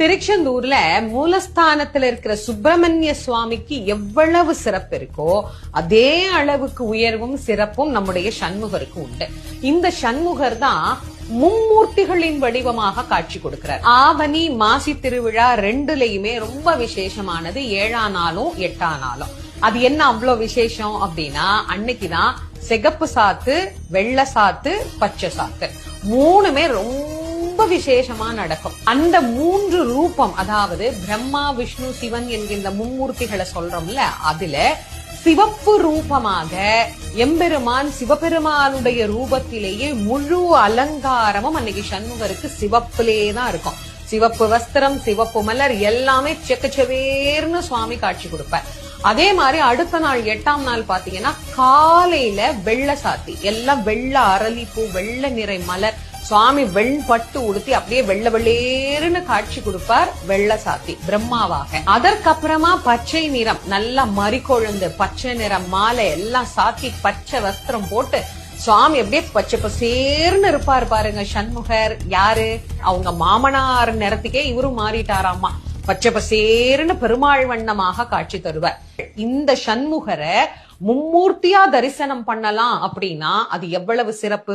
திருச்செந்தூர்ல மூலஸ்தானத்துல இருக்கிற சுப்பிரமணிய சுவாமிக்கு எவ்வளவு சிறப்பு இருக்கோ அதே அளவுக்கு உயர்வும் சிறப்பும் நம்முடைய சண்முகருக்கு உண்டு. இந்த சண்முகர் தான் மும்மூர்த்திகளின் வடிவமாக காட்சி கொடுக்கிறார். ஆவணி மாசி திருவிழா ரெண்டுலயுமே ரொம்ப விசேஷமானது 7ஆம் நாளும் 8ஆம் நாளும். அது என்ன அவ்வளவு விசேஷம் அப்படின்னா, அன்னைக்குதான் சிகப்பு சாத்து, வெள்ளை சாத்து, பச்சை சாத்து மூணுமே ரொம்ப விசேஷமா நடக்கும். அந்த 3 ரூபம், அதாவது பிரம்மா விஷ்ணு சிவன் என்கின்ற மும்மூர்த்திகளை சொல்றோம்ல, அதுல சிவப்பு ரூபமாக எம்பெருமான் சிவபெருமானுடைய ரூபத்திலேயே முழு அலங்காரமும் அன்னைக்கு சண்முகருக்கு சிவப்பிலேதான் இருக்கும். சிவப்பு வஸ்திரம், சிவப்பு மலர் எல்லாமே செக்கச்சவேர்னு சுவாமி காட்சி கொடுப்பார். அதே மாதிரி அடுத்த நாள் 8ஆம் நாள் பாத்தீங்கன்னா காலையில வெள்ளை சாத்தி, எல்லாம் வெள்ளை அரளிப்பூ, வெள்ளை நிறை மலர், சுவாமி வெண்பட்டு உடுத்தி அப்படியே வெள்ளை வெள்ளேருன்னு காட்சி கொடுப்பார் வெள்ளை சாத்தி பிரம்மாவாக. அதற்கப்புறமா பச்சை நிறம், நல்லா மறிக்கொழுந்து பச்சை நிறம் மாலை எல்லாம் சாத்தி பச்சை வஸ்திரம் போட்டு சுவாமி அப்படியே பச்சை பசேர்னு இருப்பாரு பாருங்க சண்முகர். யாரு? அவங்க மாமனார் நிறத்துக்கே இவரும் மாறிட்டாராமா. பச்சை பசேர்னு பெருமாள் வண்ணமாக காட்சி தருவார். இந்த சண்முகரை மும்மூர்த்தியா தரிசனம் பண்ணலாம் அப்படின்னா அது எவ்வளவு சிறப்பு.